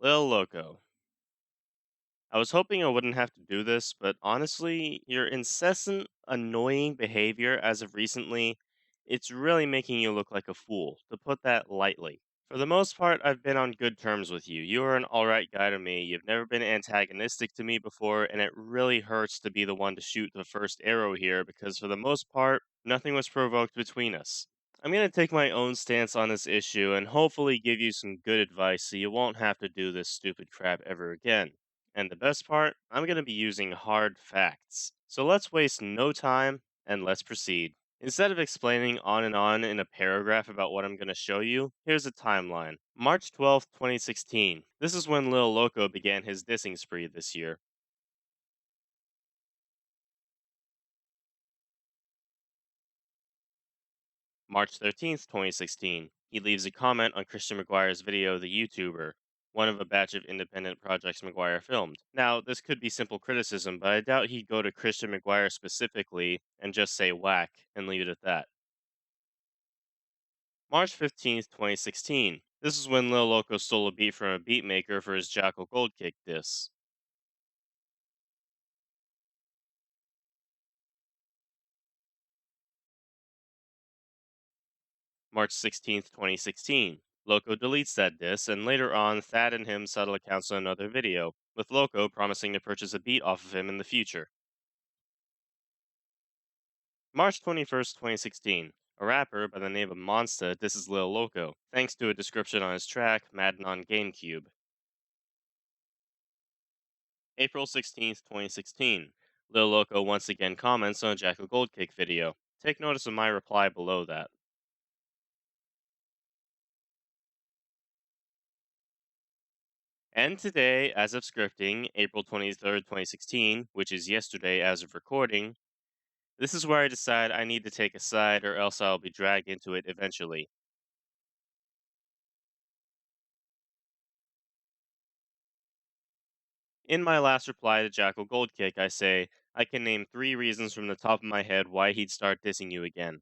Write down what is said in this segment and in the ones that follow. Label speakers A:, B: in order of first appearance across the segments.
A: Lil Loko. I was hoping I wouldn't have to do this, but honestly, your incessant, annoying behavior as of recently, it's really making you look like a fool, to put that lightly. For the most part, I've been on good terms with you. You are an alright guy to me. You've never been antagonistic to me before, and it really hurts to be the one to shoot the first arrow here because, for the most part, nothing was provoked between us. I'm going to take my own stance on this issue and hopefully give you some good advice so you won't have to do this stupid crap ever again. And the best part, I'm going to be using hard facts. So let's waste no time and let's proceed. Instead of explaining on and on in a paragraph about what I'm going to show you, here's a timeline. March 12th, 2016. This is when Lil Loko began his dissing spree this year. March 13th, 2016. He leaves a comment on Christian McGuire's video The YouTuber, one of a batch of independent projects McGuire filmed. Now, this could be simple criticism, but I doubt he'd go to Christian McGuire specifically and just say whack and leave it at that. March 15th, 2016. This is when Lil Loko stole a beat from a beat maker for his Jackal Gold Kick diss. March 16th, 2016. Loko deletes that diss, and later on, Thad and him settle accounts on another video, with Loko promising to purchase a beat off of him in the future. March 21st, 2016. A rapper by the name of Monsta disses Lil Loko, thanks to a description on his track, Madden on GameCube. April 16th, 2016. Lil Loko once again comments on a Jackal Gold Kick video. Take notice of my reply below that. And today, as of scripting, April 23rd, 2016, which is yesterday as of recording, this is where I decide I need to take a side or else I'll be dragged into it eventually. In my last reply to Jackal Goldkick, I say, I can name 3 reasons from the top of my head why he'd start dissing you again.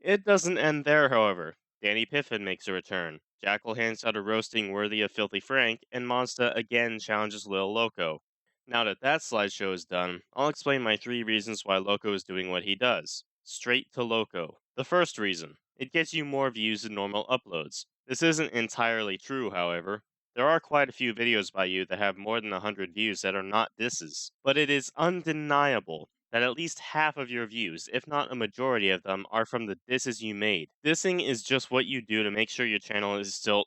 A: It doesn't end there, however. Danny Piffin makes a return. Jackal hands out a roasting worthy of Filthy Frank, and Monsta again challenges Lil Loko. Now that that slideshow is done, I'll explain my 3 reasons why Loko is doing what he does. Straight to Loko. The first reason, it gets you more views than normal uploads. This isn't entirely true, however. There are quite a few videos by you that have more than 100 views that are not disses. But it is undeniable that at least half of your views, if not a majority of them, are from the disses you made. Dissing is just what you do to make sure your channel is still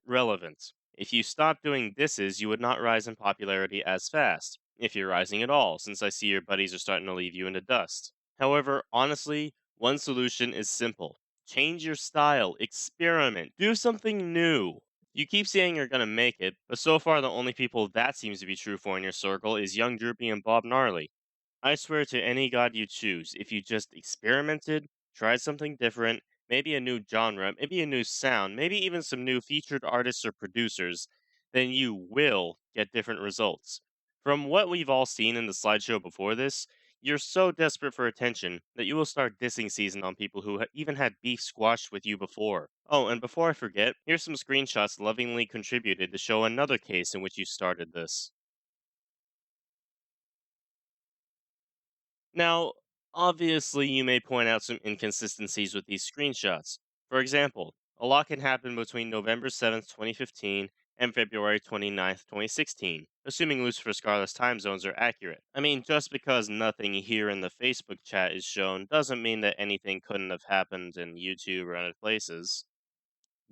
A: relevant. If you stopped doing disses, you would not rise in popularity as fast, if you're rising at all, since I see your buddies are starting to leave you in the dust. However, honestly, one solution is simple. Change your style, experiment, do something new. You keep saying you're gonna make it, but so far the only people that seems to be true for in your circle is Young Droopy and Bob Gnarly. I swear to any god you choose, if you just experimented, tried something different, maybe a new genre, maybe a new sound, maybe even some new featured artists or producers, then you will get different results. From what we've all seen in the slideshow before this, you're so desperate for attention that you will start dissing season on people who even had beef squashed with you before. Oh, and before I forget, here's some screenshots lovingly contributed to show another case in which you started this. Now, obviously, you may point out some inconsistencies with these screenshots. For example, a lot can happen between November 7th, 2015 and February 29th, 2016, assuming Lucifer Scarlet's time zones are accurate. I mean, just because nothing here in the Facebook chat is shown doesn't mean that anything couldn't have happened in YouTube or other places.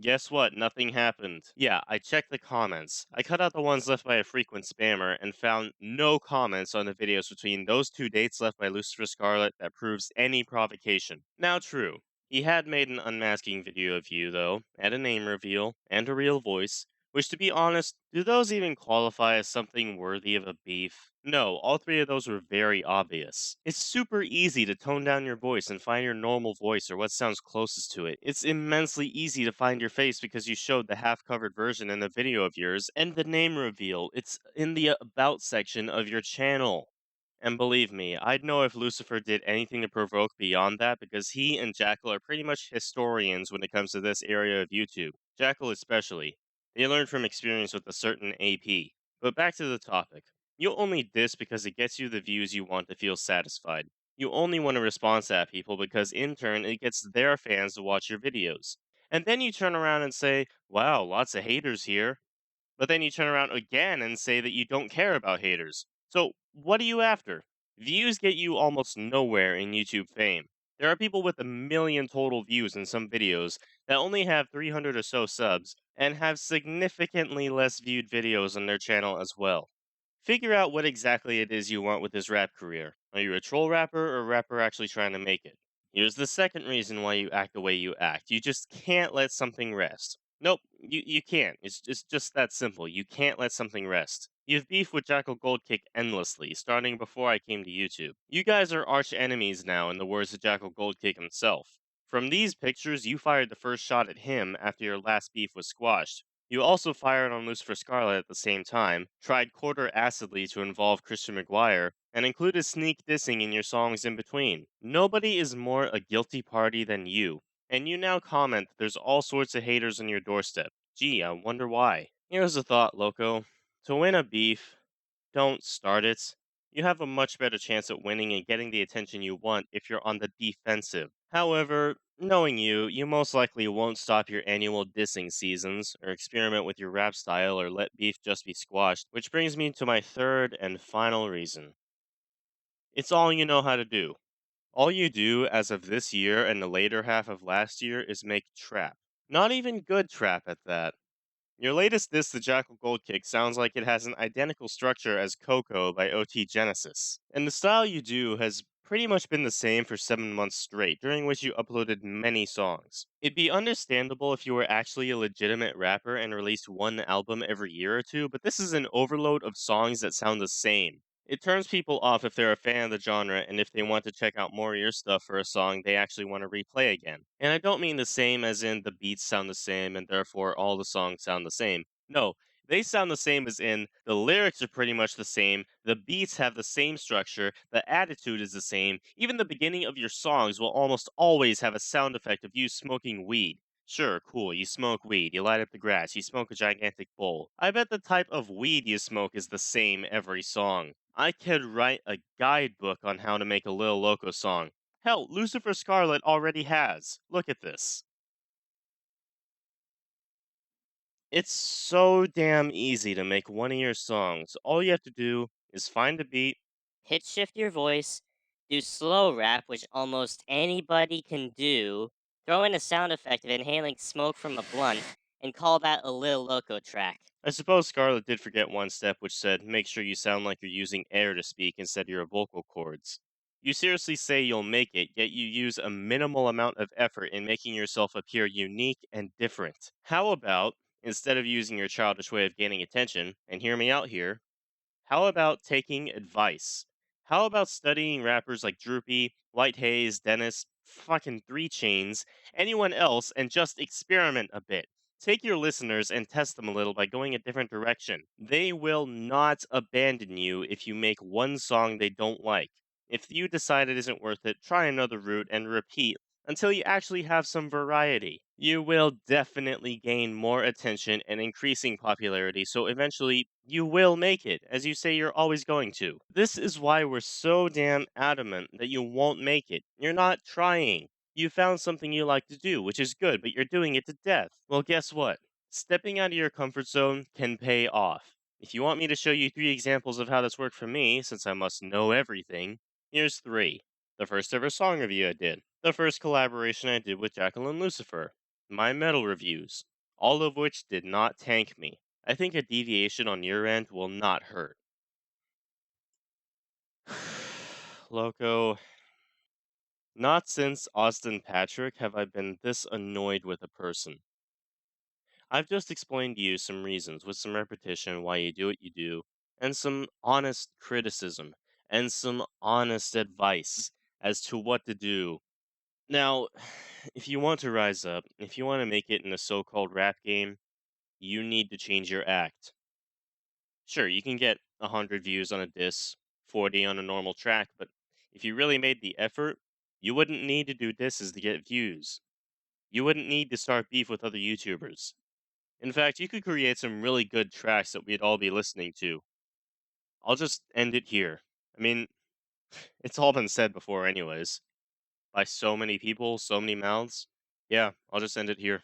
A: Guess what? Nothing happened. Yeah, I checked the comments. I cut out the ones left by a frequent spammer and found no comments on the videos between those 2 dates left by Lucifer Scarlet that proves any provocation. Now, true. He had made an unmasking video of you, though, and a name reveal, and a real voice, which, to be honest, do those even qualify as something worthy of a beef? No, all 3 of those were very obvious. It's super easy to tone down your voice and find your normal voice or what sounds closest to it. It's immensely easy to find your face because you showed the half-covered version in the video of yours, and the name reveal. It's in the About section of your channel. And believe me, I'd know if Lucifer did anything to provoke beyond that because he and Jackal are pretty much historians when it comes to this area of YouTube. Jackal especially. They learn from experience with a certain AP. But back to the topic. You'll only diss because it gets you the views you want to feel satisfied. You only want to response at people because in turn it gets their fans to watch your videos. And then you turn around and say, wow, lots of haters here. But then you turn around again and say that you don't care about haters. So, what are you after? Views get you almost nowhere in YouTube fame. There are people with a million total views in some videos that only have 300 or so subs and have significantly less viewed videos on their channel as well. Figure out what exactly it is you want with this rap career. Are you a troll rapper or a rapper actually trying to make it? Here's the second reason why you act the way you act. You just can't let something rest. Nope, you can't. It's just that simple. You can't let something rest. You've beefed with Jackal Goldkick endlessly, starting before I came to YouTube. You guys are arch enemies now, in the words of Jackal Goldkick himself. From these pictures, you fired the first shot at him after your last beef was squashed. You also fired on Lucifer Scarlet at the same time, tried quarter acidly to involve Christian McGuire, and included sneak dissing in your songs in between. Nobody is more a guilty party than you, and you now comment that there's all sorts of haters on your doorstep. Gee, I wonder why. Here's a thought, Loco. To win a beef, don't start it. You have a much better chance at winning and getting the attention you want if you're on the defensive. However, knowing you, you most likely won't stop your annual dissing seasons, or experiment with your rap style, or let beef just be squashed, which brings me to my third and final reason. It's all you know how to do. All you do as of this year and the later half of last year is make trap. Not even good trap at that. Your latest diss, the Jackal Gold Kick, sounds like it has an identical structure as Coco by OT Genesis. And the style you do has pretty much been the same for 7 months straight, during which you uploaded many songs. It'd be understandable if you were actually a legitimate rapper and released one album every year or two, but this is an overload of songs that sound the same. It turns people off if they're a fan of the genre and if they want to check out more of your stuff for a song they actually want to replay again. And I don't mean the same as in the beats sound the same and therefore all the songs sound the same. No, they sound the same as in the lyrics are pretty much the same, the beats have the same structure, the attitude is the same, even the beginning of your songs will almost always have a sound effect of you smoking weed. Sure, cool, you smoke weed, you light up the grass, you smoke a gigantic bowl. I bet the type of weed you smoke is the same every song. I could write a guidebook on how to make a Lil Loko song. Hell, Lucifer Scarlet already has. Look at this. It's so damn easy to make one of your songs. All you have to do is find a beat.
B: Pitch shift your voice, do slow rap, which almost anybody can do, throw in a sound effect of inhaling smoke from a blunt, and call that a Lil Loco track.
A: I suppose Scarlet did forget one step, which said, make sure you sound like you're using air to speak instead of your vocal cords. You seriously say you'll make it, yet you use a minimal amount of effort in making yourself appear unique and different. How about, instead of using your childish way of gaining attention, and hear me out here, how about taking advice? How about studying rappers like Droopy, White Haze, Dennis, fucking Three Chains, anyone else, and just experiment a bit? Take your listeners and test them a little by going a different direction. They will not abandon you if you make one song they don't like. If you decide it isn't worth it, try another route and repeat until you actually have some variety. You will definitely gain more attention and increasing popularity, so eventually you will make it, as you say you're always going to. This is why we're so damn adamant that you won't make it. You're not trying. You found something you like to do, which is good, but you're doing it to death. Well, guess what? Stepping out of your comfort zone can pay off. If you want me to show you 3 examples of how this worked for me, since I must know everything, here's 3. The first ever song review I did. The first collaboration I did with Jackal and Lucifer. My metal reviews. All of which did not tank me. I think a deviation on your end will not hurt. Loco, not since Austin Patrick have I been this annoyed with a person. I've just explained to you some reasons with some repetition why you do what you do, and some honest criticism, and some honest advice as to what to do. Now, if you want to rise up, if you want to make it in the so called rap game, you need to change your act. Sure, you can get 100 views on a diss, 40 on a normal track, but if you really made the effort, you wouldn't need to do disses to get views. You wouldn't need to start beef with other YouTubers. In fact, you could create some really good tracks that we'd all be listening to. I'll just end it here. I mean, it's all been said before, anyways, by so many people, so many mouths. Yeah, I'll just end it here.